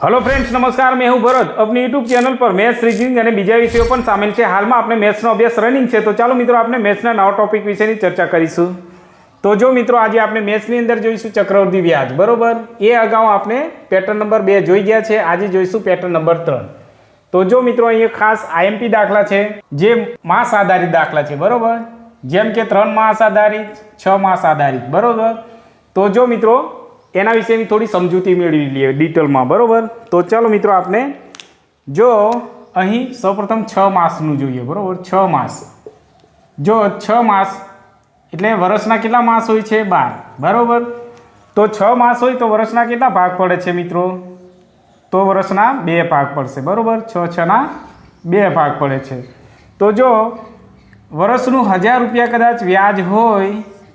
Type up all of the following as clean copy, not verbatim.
Hello friends, नमस्कार। मैं हूं भरत। अपनी यूट्यूब चैनल पर मैथ्स, रीजनिंग और बीजा विषयों पण शामिल है। हाल में आपने मैथ्स अभ्यास रनिंग है, तो चलो मित्रों आपने मैथ्सना नवा टॉपिक विषय चर्चा करीशू। तो जो मित्रों आज आपने मैथ्सनी अंदर जोईशुं चक्रवृद्धि व्याज, बरोबर। ये अगाऊ आपने पेटर्न नंबर 2 जोई गया है, आज जोईशुं पेटर्न नंबर 3। तो जो मित्रों अहीं खास आईएमपी दाखला है, जे मास आधारित दाखला है, बरोबर। जेम के 3 मास आधारित, 6 मास आधारित, बरोबर। तो जो मित्रों एना विषयनी थोड़ी समजूती मेळवी लीए डिटेल में, बरोबर। तो चलो मित्रों आपने जो अहीं सौप्रथम 6 मासनुं जोईए, बरोबर। 6 मास, जो 6 मास एटले वर्षना केटला मास होय छे? 12, बरोबर। तो 6 मास होय तो वर्षना केटला भाग पड़े छे मित्रों? तो वर्षना 2 भाग पड़शे, बरोबर। 6 ना 2 भाग पड़े छे। तो जो वर्षनुं 1000 रुपया कदाच व्याज होय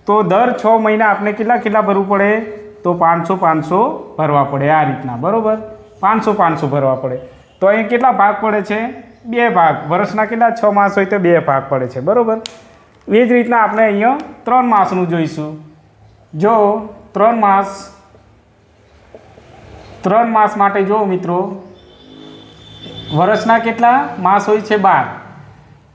तो दर 6 महीना आपने केटला भरवू पड़े? तो 500 भरवा पड़े। आ रीतना, बरोबर। 500 भरवा पड़े। तो अहीं केटला भाग पड़े छे? 2 भाग। वर्षना केटला 6 मास होय तो 2 भाग पड़े छे, बरोबर। ए ज रीतना आपणे अहीं 3 मासनुं जोईशुं। जो 3 मास माटे जो मित्रों वर्षना केटला मास होय छे? 12।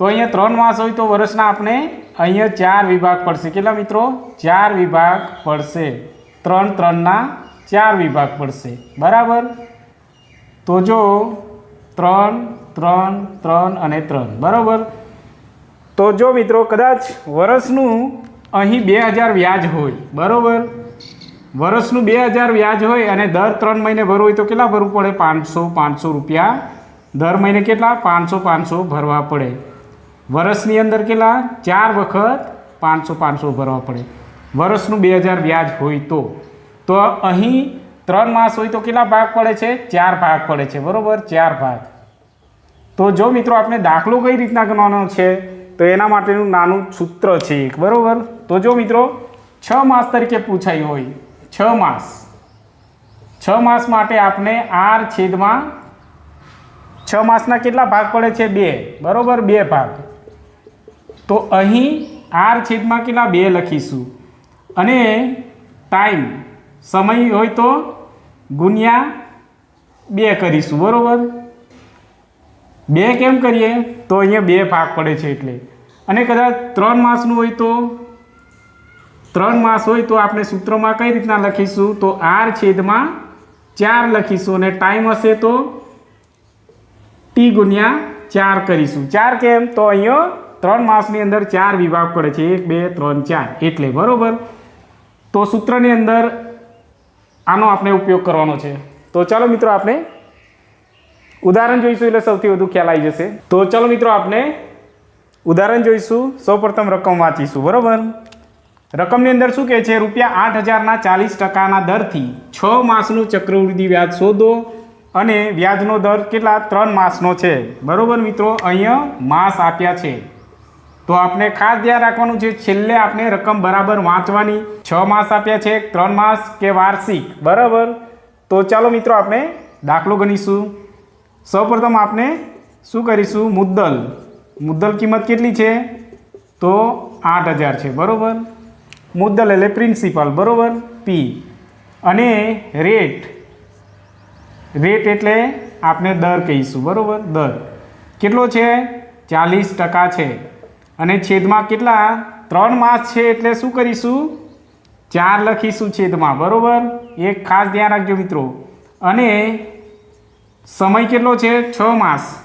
तो अहीं 3 मास होय तो वर्षना आपणे अहीं 4 विभाग पड़शे। केटला मित्रों? 4 विभाग पड़शे। 3 ना 4 विभाग पड़शे, बराबर। तो जो 3 3 3 अने 3, बराबर। तो जो मित्रों कदाच वर्षनु अहीं 2000 व्याज होय, बराबर। वर्षनु 2000 व्याज होय अने दर 3 महीने भरवू होय तो केटला भरवू पड़े? 500 रुपया दर महीने केटला? 500 भरवा पड़े। वर्षनी अंदर केटला? 4 वखत 500 भरवा पड़े। वर्षनु 2000 व्याज होय तो अहीं 3 मास होय तो केटला भाग पड़े छे? 4 भाग पड़े छे, बरोबर। 4 भाग। तो जो मित्रों आपने दाखलो कई रीतना गणવાનો छे तो एना माटेनुं नानुं सूत्र छे एक, बरोबर। तो जो मित्रों 6 मास तरीके पूछाई होय, 6 मास माटे आपने आर छेदमां 6 मासना केटला भाग पड़े छे? 2, बरोबर। 2 भाग। तो अहीं आर छेदमां केटला? 2 लखीशुं अने टाइम समय होय तो गुण્યા 2 करीशुं, बरोबर। 2 केम करीए? तो अहींया 2 भाग पड़े छे एटले। अने कदाच 3 मासनुं होय तो 3 मास होय तो आपणे सूत्रमां कई रीतना लखीशुं? तो आर छेदमां 4 लखीशुं अने टाइम हशे तो टी गुण્યા 4 करीशुं। 4 केम? तो अहींया 3 मासनी अंदर 4 विभाग पड़े छे, 1 2 3 4 एटले, बरोबर। तो सूत्रनी अंदर आनो आपणे उपयोग करवानो छे। तो चलो मित्रों आपणे उदाहरण जोईशुं એટલે સૌથી વધુ ખ્યાલ આવી જશે। તો ચલો મિત્રો આપણે ઉદાહરણ જોઈશું। સૌપ્રથમ રકમ વાંચીશું, બરોબર। રકમની અંદર શું કહે છે? ₹8000 ના 40% દરથી 6 માસનું ચક્રવૃદ્ધિ વ્યાજ શોધો અને વ્યાજનો દર કેટલા? 3 માસનો છે, બરોબર મિત્રો। અહીંયા માસ આપ્યા છે तो आपने खास ध्यान राखवानुं छे, छेल्ले आपने रकम बराबर वाँचवानी। 6 मास आप्या छे, 3 मास के वार्षिक, बराबर। तो चलो मित्रों आपने दाखलो गणीशुं। सौप्रथम आपने शुं करीशुं? मुद्दल किंमत केटली छे? तो 8000 छे, बरोबर। मुद्दल एटले प्रिंसिपल, बरोबर। पी अने रेट एटले आपने दर कहीशुं, बरोबर। दर केटलो छे? 40% छे अने छेदमां केटला? 3 मास छे एटले शुं करीशुं? 4 लखीशुं छेदमां, बरोबर। एक खास ध्यान राखजो मित्रों। अने समय केटलो छे? 6 मास।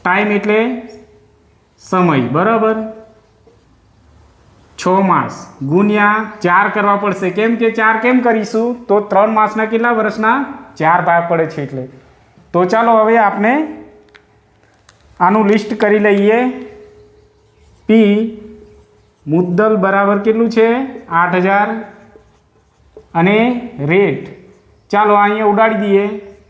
टाइम एटले समय, बराबर। 6 मास गुण્યા 4 करवा पड़शे। केम के 4 केम करीशुं? तो 3 मासना केटला वर्षना? 4 भाग पड़े छे एटले। तो चालो हवे आपने आनुं लिस्ट करी लईए। पी मुद्दल बराबर केटलुं छे? 8000 अने रेट चालो अहींया उडाड़ी दीए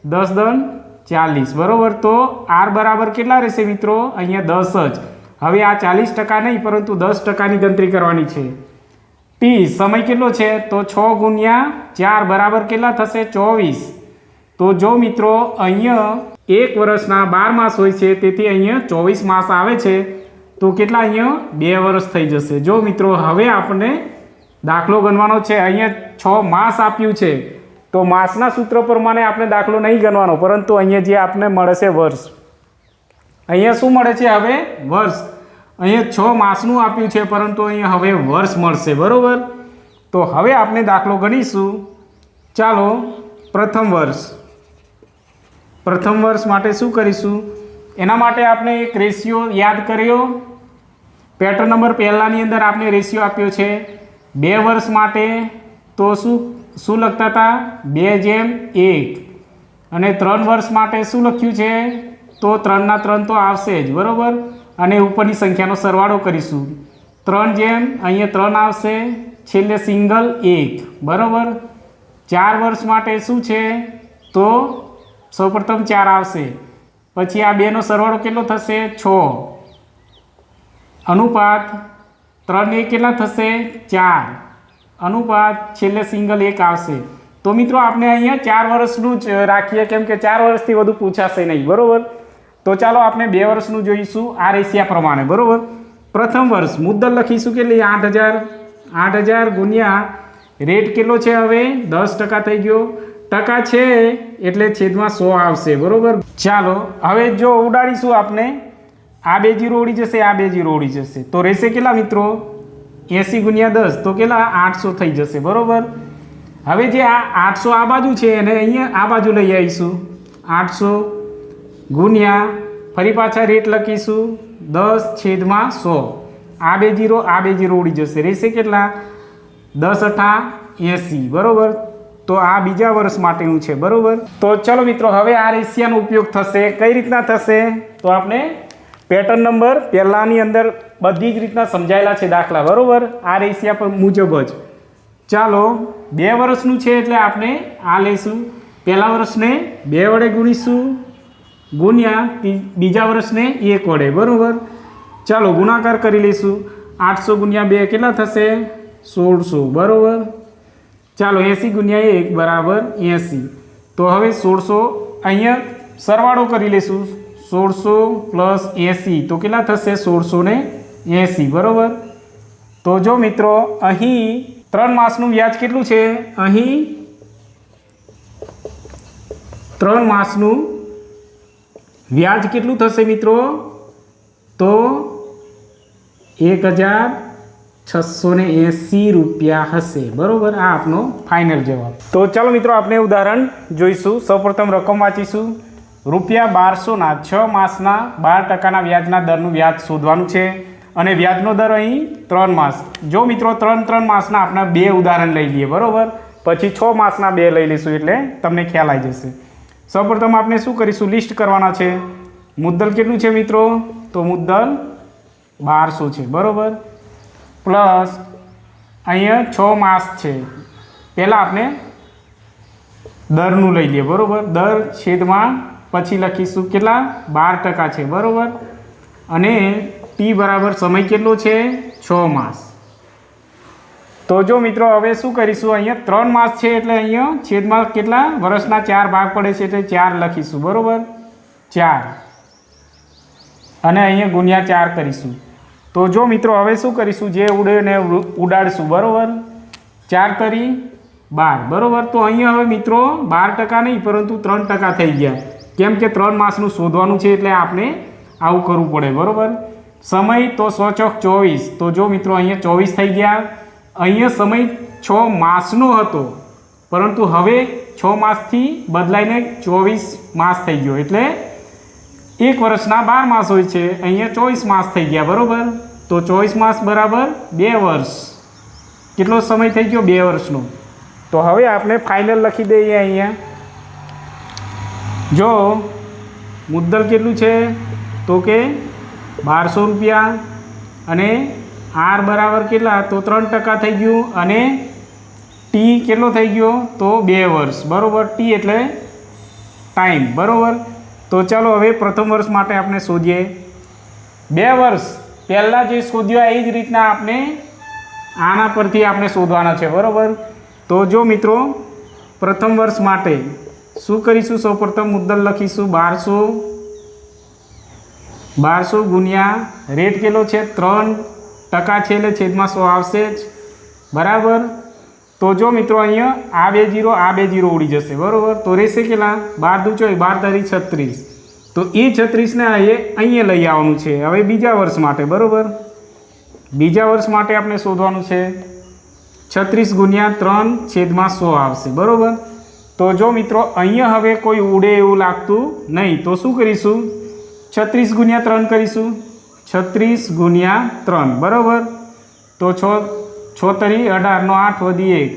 10 दन 40, बरोबर। तो आर बराबर केटला रहेशे मित्रों? अहींया 10 ज। हवे आ 40% नहीं परंतु 10% गणतरी करवानी छे। टी समय केटलो छे? तो 6 गुण્યા 4 बराबर केटला थशे? 24। तो जो मित्रों अहींया 1 वर्षना 12 मास होय छे, तेथी अहींया 24 मास आवे छे। तो केटला अहींया 2 वर्ष थई जशे। जो मित्रों हवे आपणे दाखलो गणવાનો छे। अहींया 6 मास आप्युं छे તો માસના સૂત્ર પ્રમાણે આપણે દાખલો નહીં ગણવાનો, પરંતુ અહીંયા જે આપણે મળે છે વર્ષ, અહીંયા શું મળે છે હવે વર્ષ. અહીંયા 6 માસનું આપ્યું છે, પરંતુ અહીંયા હવે વર્ષ મળશે. બરાબર. તો હવે આપણે દાખલો ગણીશું. ચાલો પ્રથમ વર્ષ માટે શું કરીશું, એના માટે આપણે એક રેશિયો યાદ કર્યો. પેટર્ન નંબર પહેલાની અંદર આપણે રેશિયો આપ્યો છે 2 વર્ષ માટે. તો શું લખતા હતા 2:1. અને 3 વર્ષ માટે શું લખ્યું છે, તો 3 ના 3 તો આવશે જ. બરાબર. અને ઉપરની સંખ્યાનો સરવાળો કરીશું. 3 અહીંયા 3 આવશે, છેલ્લે સિંગલ 1. બરાબર. 4 વર્ષ માટે શું છે, તો સૌપ્રથમ 4 આવશે, પછી આ બેનો સરવાળો કેટલો થશે 6. અનુપાત 3 એ કેટલા થશે 4. અનુપાત છેલ્લે સિંગલ 1 આવશે. તો મિત્રો આપણે અહીંયા 4 વર્ષનું જ રાખીએ, કેમ કે 4 વર્ષથી વધુ પૂછાશે નહીં. બરાબર. તો ચાલો આપણે 2 વર્ષનું જોઈશું આ રેશિયા પ્રમાણે. બરાબર. પ્રથમ વર્ષ મુદ્દલ લખીશું કેટલી 8000. 8000 ગુણ્યા રેટ કેટલો છે હવે 10% થઈ ગયો. ટકા છે એટલે છેદમાં 100 આવશે. બરાબર. ચાલો હવે જો ઉડાડીશું આપણે, આ 2 0 ઉડી જશે, આ 2 0 ઉડી જશે. તો રહેશે કેટલા મિત્રો 80 ગુણ્યા 10, તો કેટલા 800 થઈ જશે. બરાબર. હવે જે આ 800 આ બાજુ છે એને અહીંયા આ બાજુ લઈ આવીશું. 800 ગુણ્યા ફરી પાછા રેટ લખીશું 10/100. આ 2 0 આ 2 0 ઉડી જશે. રહેશે કેટલા 10 × 80. બરાબર. તો આ બીજા વર્ષ માટેનું છે. બરાબર. તો ચલો મિત્રો હવે આ રેશિયાનો ઉપયોગ થશે. કઈ રીતના થશે, તો આપણે પેટર્ન નંબર પહેલાની અંદર બધી જ રીતના સમજાયેલા છે દાખલા. બરાબર. આ રેશિયા પર મુજબ જ. ચાલો 2 વર્ષનું છે એટલે આપણે આ લઈશું. પહેલા વર્ષને 2 વડે ગુણીશું, ગુણ્યા બીજા વર્ષને 1 વડે. બરાબર. ચાલો ગુણાકાર કરી લઈશું. 800 ગુણ્યા 2 કેટલા થશે 1600. બરાબર. ચાલો 80 ગુણ્યા 1 બરાબર 80. તો હવે 1600 અહીંયા સરવાળો કરી લઈશું. 1600 + 80 તો કેટલા થશે 1680. બરાબર. તો જો મિત્રો અહીં 3 માસનું વ્યાજ કેટલું છે, અહીં 3 માસનું વ્યાજ કેટલું થશે મિત્રો, તો 1680 રૂપિયા હશે. બરાબર. આ આપનો ફાઇનલ જવાબ. તો ચાલો મિત્રો આપણે ઉદાહરણ જોઈશું. સૌપ્રથમ રકમ વાંચીશું. ₹1200ના 6 માસના 12%ના વ્યાજના દરનું વ્યાજ શોધવાનું છે. અને વ્યાજનો દર અહીં 3 માસ. જો મિત્રો 3 માસના આપણે 2 ઉદાહરણ લઈ લઈએ. બરાબર. પછી 6 માસના 2 લઈ લઈશું એટલે તમને ખ્યાલ આવી જશે. સૌપ્રથમ આપણે શું કરીશું, લિસ્ટ કરવાના છે. મુદ્દલ કેટલું છે મિત્રો, તો મુદ્દલ 1200 છે. બરાબર. પ્લસ અહીંયા 6 માસ છે. પહેલાં આપણે દરનું લઈ લઈએ. બરાબર. દર છેદમાં પછી લખીશું કેટલા 12% છે. બરાબર. અને ટી બરાબર સમય કેટલો છે 6 માસ. તો જો મિત્રો હવે શું કરીશું, અહીંયા 3 માસ છે એટલે અહીંયા છેદમાં કેટલા વર્ષના 4 ભાગ પડે છે એટલે 4 લખીશું. બરાબર. 4 અને અહીંયા ગુણ્યા 4 કરીશું. તો જો મિત્રો હવે શું કરીશું, જે ઉડે ને ઉડાડશું. બરાબર. 4 તરી 12. બરાબર. તો અહીંયા હવે મિત્રો 12% નહીં પરંતુ 3% થઈ ગયા, કેમ કે 3 માસનું શોધવાનું છે એટલે આપણે આવું કરવું પડે. બરાબર. સમય તો 100 ચોક 24. તો જો મિત્રો અહીંયા 24 થઈ ગયા. અહીંયા સમય 6 માસનો હતો, પરંતુ હવે 6 માસથી બદલાઈને 24 માસ થઈ ગયો. એટલે 1 વર્ષના 12 માસ હોય છે, અહીંયા 24 માસ થઈ ગયા. બરાબર. તો 24 માસ બરાબર 2 વર્ષ. કેટલો સમય થઈ ગયો 2 વર્ષનો. તો હવે આપણે ફાઇનલ લખી દઈએ. અહીંયા જો મુદ્દલ કેટલું છે, તો કે 1200 રૂપિયા. અને આર બરાબર કેટલા, તો 3% થઈ ગયું. અને ટી કેટલો થઈ ગયો, તો 2 વર્ષ. બરાબર. ટી એટલે ટાઈમ. બરાબર. તો ચાલો હવે પ્રથમ વર્ષ માટે આપણે શોધીએ. 2 વર્ષ પહેલાં જે શોધ્યો એ જ રીતના આપણે આના પરથી આપણે શોધવાના છે. બરાબર. તો જો મિત્રો પ્રથમ વર્ષ માટે શું કરીશું, સૌપ્રથમ મુદ્દલ લખીશું 1200 ગુણ્યા રેટ કેટલો છે 3% છે એટલે છેદમાં 100 આવશે જ. બરાબર. તો જો મિત્રો અહીંયા આ બે જીરો ઉડી જશે બરાબર. તો રહેશે કેટલા 12 દુ 24 12 તારી 36. તો એ 36ને અહીંયા લઈ આવવાનું છે હવે બીજા વર્ષ માટે બરાબર. બીજા વર્ષ માટે આપણે શોધવાનું છે 36 ગુણ્યા 3/100 આવશે બરાબર. તો જો મિત્રો અહીંયા હવે કોઈ ઉડે એવું લાગતું નહીં તો શું કરીશું 36 ગુણ્યા 3 કરીશું 36 ગુણ્યા 3 બરાબર. તો 6 તરી 18 નો 8 વધી 1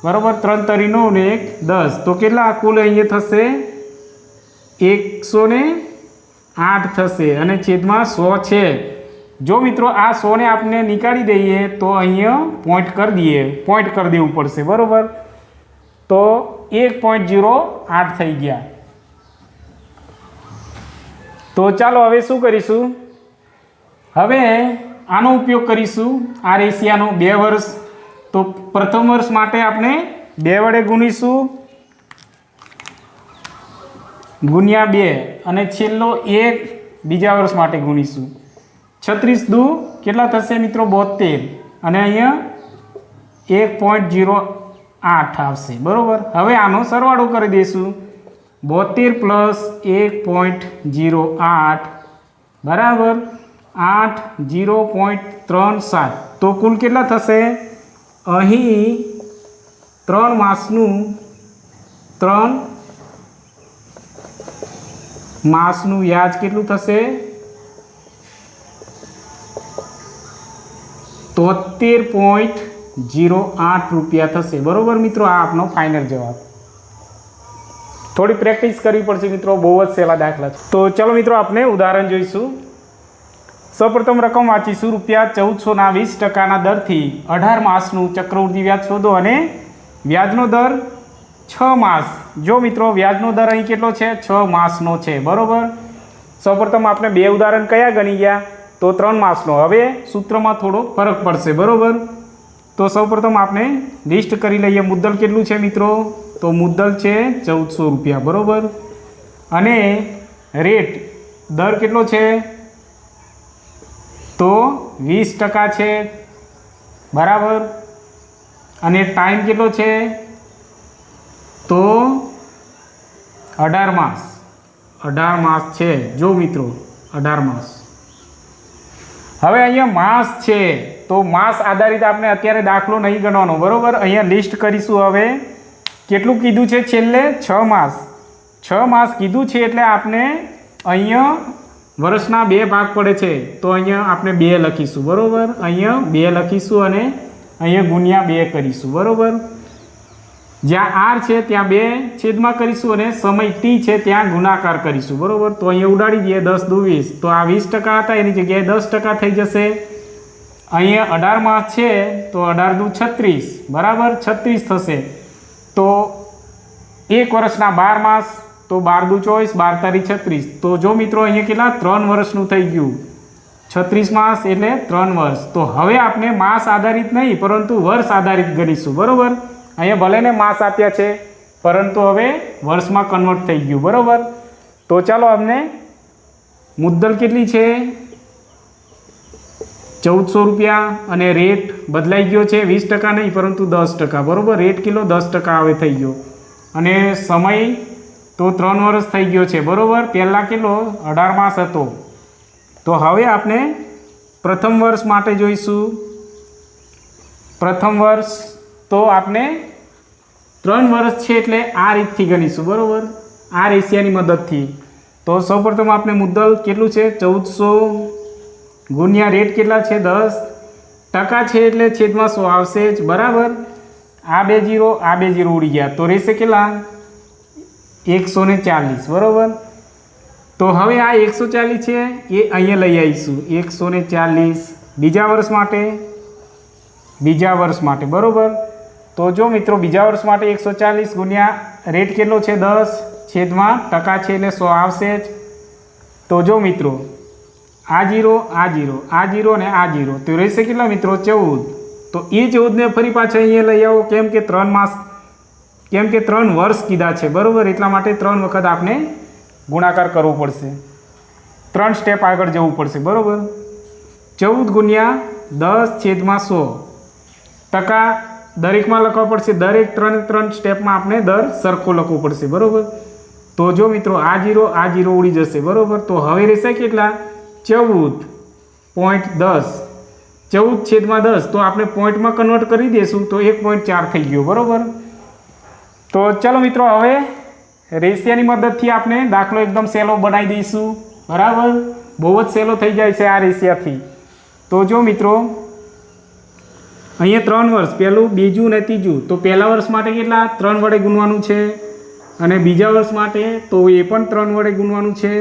બરાબર. 3 તરી 9 ને 1 10. તો કેટલા કુલ અહીંયા થશે 108 થશે અને છેદમાં 100 છે. જો મિત્રો આ 100 ને આપણે નીકાળી દઈએ તો અહીંયા પોઈન્ટ કરી દેવું પડશે બરાબર. તો 1.08 થઈ ગયા. તો ચાલો હવે શું કરીશું હવે આનો ઉપયોગ કરીશું આ રેશિયાનો 2 વર્ષ. તો પ્રથમ વર્ષ માટે આપણે 2 વડે ગુણીશું ગુણ્યા 2 અને છેલ્લો 1 બીજા વર્ષ માટે ગુણીશું. 36 દુ કેટલા થશે મિત્રો 72 અને અહીંયા 1.08 આવશે બરાબર. હવે આનો સરવાળો કરી દઈશું 72 + 1.08 બરાબર 8 0.37. તો કુલ કેટલા થશે અહીં 3 માસનું વ્યાજ કેટલું થશે 73.08 રૂપિયા થશે બરાબર મિત્રો. આ આપનો ફાઇનલ જવાબ. થોડી પ્રેક્ટિસ કરવી પડશે મિત્રો, બહુ જ સહેલા દાખલા છે. તો ચલો મિત્રો આપણે ઉદાહરણ જોઈશું. સૌપ્રથમ રકમ વાંચીશું ₹1420 દરથી 18 માસનું ચક્રવૃદ્ધિ વ્યાજ શોધો અને વ્યાજનો દર 6 માસ. જો મિત્રો વ્યાજનો દર અહીં કેટલો છે 6 માસનો છે બરાબર. સૌપ્રથમ આપણે 2 ઉદાહરણ કયા ગણી ગયા તો 3 માસનો. હવે સૂત્રમાં થોડો ફરક પડશે બરાબર. તો સૌપ્રથમ આપણે લિસ્ટ કરી લઈએ. મુદ્દલ કેટલું છે મિત્રો તો મુદ્દલ છે ₹1400 બરાબર. અને રેટ દર કેટલો છે તો 20% છે બરાબર. અને ટાઈમ કેટલો છે તો 18 માસ. 18 માસ છે જો મિત્રો 18 માસ. હવે અહીંયા માસ છે તો માસ આધારિત આપણે અત્યારે દાખલો નહીં ગણવાનો બરાબર. અહીંયા લિસ્ટ કરીશું. હવે કેટલું કીધું છે છેલ્લે 6 માસ. 6 માસ કીધું છે એટલે આપણે અહીંયા વર્ષના 2 ભાગ પડે છે તો અહીંયા આપણે 2 લખીશું બરાબર. અહીંયા 2 લખીશું અને અહીંયા ગુણ્યા 2 કરીશું બરાબર. જ્યાં આર છે ત્યાં 2 છેદમાં કરીશું અને સમય ટી છે ત્યાં ગુણાકાર કરીશું બરાબર. તો અહીંયા ઉડાડી દઈએ 10 દુ 20. તો આ 20% હતા એની જગ્યાએ 10% થઈ જશે. અહીંયા 18 માસ છે તો 18 દુ 36 બરાબર 36 થશે. તો 1 વર્ષના 12 માસ તો 12 દુ 24 12 તારી 36. તો જો મિત્રો અહીંયા કેટલા 3 વર્ષનું થઈ ગયું 36 માસ એટલે 3 વર્ષ. તો હવે આપણે માસ આધારિત નહીં પરંતુ વર્ષ આધારિત ગણીશું બરાબર. અહીંયા ભલે ને માસ આપ્યા છે પરંતુ હવે વર્ષમાં કન્વર્ટ થઈ ગયું બરાબર. તો ચાલો અમને મુદ્દલ કેટલી છે ₹1400 અને રેટ બદલાઈ ગયો છે 20% નહીં પરંતુ 10% બરાબર. રેટ કિલો 10% હવે થઈ ગયો અને સમય તો 3 વર્ષ થઈ ગયો છે બરાબર. પહેલાં કેટલો 18 માસ હતો. તો હવે આપણે પ્રથમ વર્ષ માટે જોઈશું. પ્રથમ વર્ષ તો આપણે 3 વર્ષ છે એટલે આ રીતથી ગણીશું બરાબર. આ રેશિયાની મદદથી. તો સૌપ્રથમ આપણે મુદ્દલ કેટલું છે 1400 ગુણ્યા રેટ કેટલા છે 10% છે એટલે છેદમાં 100 આવશે જ બરાબર. આ 2 0 ઉડી ગયા તો રહેશે કેટલા 140 બરાબર. તો હવે આ 140 છે એ અહીંયા લઈ આવીશું 140 બીજા વર્ષ માટે બરાબર. તો જો મિત્રો બીજા વર્ષ માટે 140 ગુણ્યા રેટ કેટલો છે 10 છેદમાં ટકા છે એટલે 100 આવશે જ. તો જો મિત્રો આ 0 અને આ 0 તો રહેશે કેટલા મિત્રો 14. તો એ 14ને ફરી પાછા અહીંયા લઈ આવો કેમ કે 3 વર્ષ કીધા છે બરાબર. એટલા માટે 3 વખત આપણે ગુણાકાર કરવો પડશે. 3 સ્ટેપ આગળ જવું પડશે બરાબર. 14 ગુણ્યા 10 છેદમાં 100 ટકા દરેકમાં લખવા પડશે, દરેક 3 સ્ટેપમાં આપણે દર સરખો લખવું પડશે, બરાબર. તો જો મિત્રો આ 0 ઉડી જશે, બરાબર. તો હવે રહેશે કેટલા? 14.10, 14/10. તો આપણે પોઈન્ટમાં કન્વર્ટ કરી દઈશું તો 1.4 થઈ ગયો, બરાબર. તો ચલો મિત્રો હવે રેશિયાની મદદથી આપણે દાખલો એકદમ સહેલો બનાવી દઈશું, બરાબર. બહુ જ સહેલો થઈ જાય છે આ રેશિયાથી. તો જો મિત્રો અહીંયા 3 વર્ષ, પહેલું, બીજું ને ત્રીજું. તો પહેલા વર્ષ માટે કેટલા? 3 વડે ગુણવાનું છે. અને બીજા વર્ષ માટે તો એ પણ 3 વડે ગુણવાનું છે.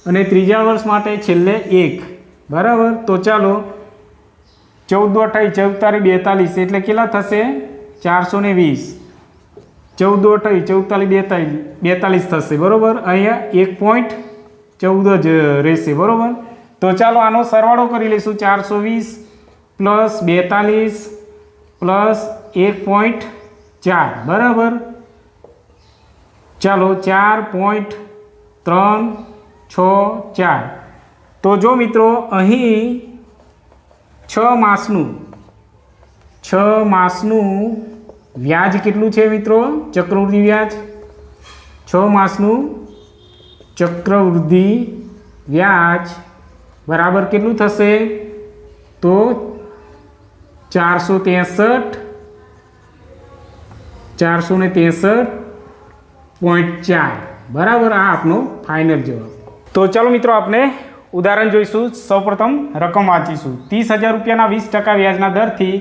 અને ત્રીજા વર્ષ માટે છેલ્લે 1, બરાબર. તો ચાલો 14 × 8 = 42, એટલે કેટલા થશે? 420. 14 × 8 = 42 થશે, બરાબર. અહીંયા 1.14 જ રહેશે, બરાબર. તો ચાલો આનો સરવાળો કરી લઈશું. 420 + 42 + 1.4, બરાબર. ચાલો 4.364. તો જો મિત્રો અહીં 6 માસનું વ્યાજ કેટલું છે મિત્રો? ચક્રવૃદ્ધિ વ્યાજ. 6 માસનું ચક્રવૃદ્ધિ વ્યાજ બરાબર કેટલું થશે? તો 463.4, બરાબર. આ આપનો ફાઇનલ જવાબ. તો ચાલો મિત્રો આપણે ઉદાહરણ જોઈશું. સૌપ્રથમ રકમ વાંચીશું. 30,000 રૂપિયાના 20% વ્યાજના દરથી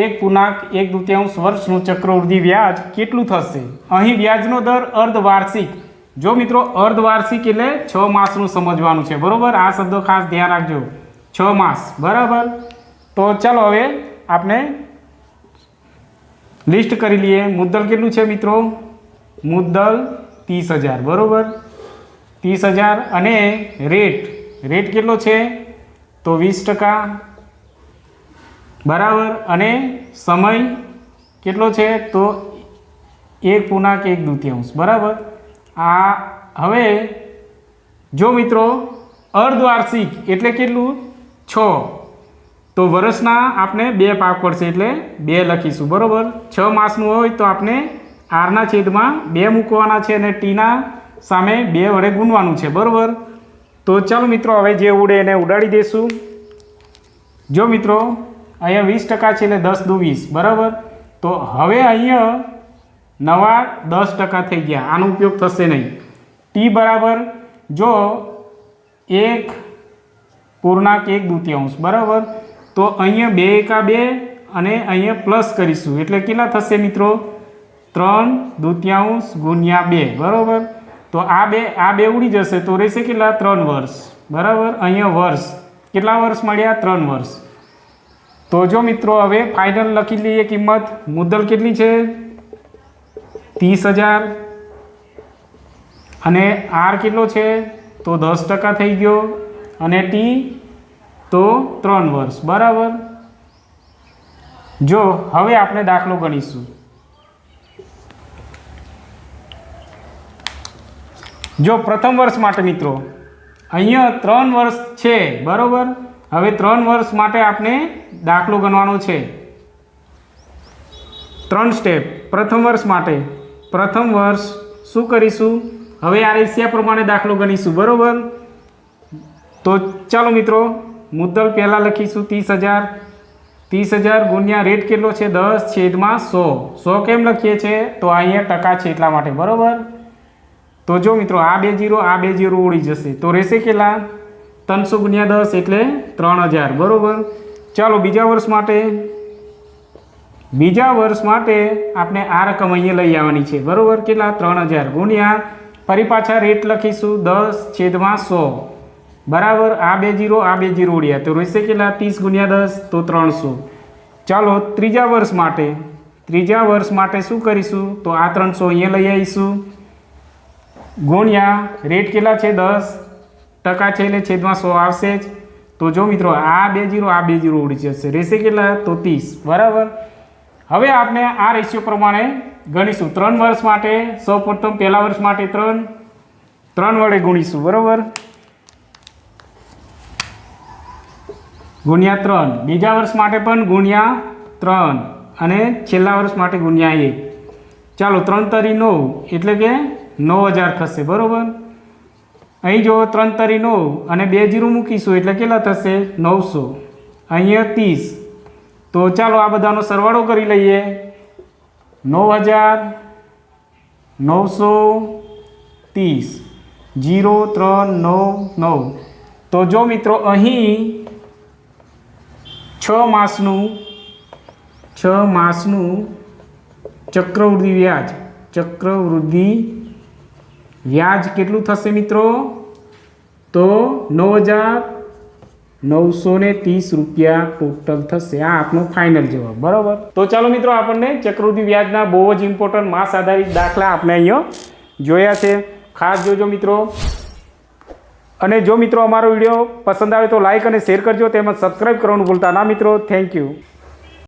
1.1/2 વર્ષનું ચક્રવૃદ્ધિ વ્યાજ કેટલું થશે? અહીં વ્યાજનો દર અર્ધવાર્ષિક. જો મિત્રો અર્ધવાર્ષિક એટલે 6 માસનું સમજવાનું છે, બરાબર. આ શબ્દો ખાસ ધ્યાન રાખજો, 6 માસ, બરાબર. તો ચાલો હવે આપણે લિસ્ટ કરી લઈએ. મુદ્દલ કેટલું છે મિત્રો? મુદ્દલ 30,000, બરાબર. 30,000. અને રેટ કેટલો છે? તો 20%, બરાબર. અને સમય કેટલો છે? તો 1.1/2, બરાબર. આ હવે જો મિત્રો અર્ધવાર્ષિક એટલે કેટલું? 6. તો વર્ષના આપણે 2 ભાગ પડશે એટલે 2 લખીશું, બરાબર. 6 માસનું હોય તો આપણે આરના છેદમાં 2 મૂકવાના છે અને ટીના સામે 2 વડે ગુણવાનું છે, બરાબર. તો ચાલો મિત્રો હવે જે ઉડે એને ઉડાડી દઈશું. જો મિત્રો અહીંયા 20% છે એટલે 10 × 20, બરાબર. તો હવે અહીંયા નવા 10% થઈ ગયા, આનો ઉપયોગ થશે નહીં. ટી બરાબર જો 1.1/2, બરાબર. તો અહીંયા 2 × 2 અને અહીંયા પ્લસ કરીશું એટલે કેટલા થશે મિત્રો? 3/2 × 2, બરાબર. તો આ બે ઉડી જશે તો રહેશે કેટલા? 3 વર્ષ, બરાબર. અહીંયા વર્ષ કેટલા વર્ષ મળ્યા? 3 વર્ષ. તો જો મિત્રો હવે ફાઇનલ લખી લઈએ કિંમત. મુદ્દલ કેટલી છે? 30,000. અને આર કેટલો છે? તો 10% થઈ ગયો. અને ટી તો 3 વર્ષ, બરાબર. જો હવે આપણે દાખલો ગણીશું. જો પ્રથમ વર્ષ માટે મિત્રો અહીંયા 3 વર્ષ છે, બરાબર. હવે 3 વર્ષ માટે આપણે દાખલો ગણવાનો છે. 3 સ્ટેપ. પ્રથમ વર્ષ માટે પ્રથમ વર્ષ શું કરીશું? હવે આ રેશિયા પ્રમાણે દાખલો ગણીશું, બરાબર. તો ચાલો મિત્રો મુદ્દલ પહેલાં લખીશું 30,000. 30,000 ગુણ્યા રેટ કેટલો છે? 10/100. 100 કેમ લખીએ છીએ? તો અહીંયા ટકા છે એટલા માટે, બરાબર. તો જો મિત્રો આ 2 0 આ 2 0 ઉડી જશે તો રહેશે કેટલા? 300 × 10 એટલે 3,000, બરાબર. ચાલો બીજા વર્ષ માટે આપણે આ રકમ અહીંયા લઈ આવવાની છે, બરાબર. કેટલા? 3,000 ગુણ્યા ફરી પાછા રેટ લખીશું 10/100, બરાબર. આ 2 0 આ 2 0 ઉડ્યા તો રહેશે કેટલા? 30 × 10 તો 300. ચાલો ત્રીજા વર્ષ માટે શું કરીશું? તો આ 300 અહીંયા લઈ આવીશું ગુણ્યા રેટ કેટલા છે? 10% છે એટલે છેદમાં 100 આવશે જ. તો જો મિત્રો આ 2 0 આ 2 0 ઉડી જશે, રહેશે કેટલા? તો 30, બરાબર. હવે આપણે આ રેશિયો પ્રમાણે ગણીશું. 3 વર્ષ માટે સૌપ્રથમ પહેલા વર્ષ માટે 3 વડે ગુણીશું, બરાબર. ગુણ્યા 3. બીજા વર્ષ માટે પણ ગુણ્યા 3 અને છેલ્લા વર્ષ માટે ગુણ્યા 1. ચાલો 3 તરી 9 એટલે કે 9000 થશે, બરાબર. અહીં જો 3 તરી 9 અને 2 0 મૂકીશું એટલે કેટલા થશે? 900. અહીંયા 30. તો ચાલો આ બધાનો સરવાળો કરી લઈએ. 9000 930 0 3 9 9. તો જો મિત્રો અહીં 6 માસનું ચક્રવૃદ્ધિ વ્યાજ કેટલું થશે મિત્રો? તો 9930 રૂપિયા ટોટલ થશે. આ આપણો ફાઇનલ જવાબ, બરાબર. તો ચાલો મિત્રો, આપણને ચક્રવૃદ્ધિ વ્યાજના બહુ જ ઇમ્પોર્ટન્ટ માસ આધારિત દાખલા આપણે અહીંયા જોયા છે. ખાસ જોજો મિત્રો. અને જો મિત્રો અમારો વિડીયો પસંદ આવે તો લાઈક અને શેર કરજો, તેમજ સબસ્ક્રાઈબ કરવાનું ભૂલતા ના મિત્રો. Thank you.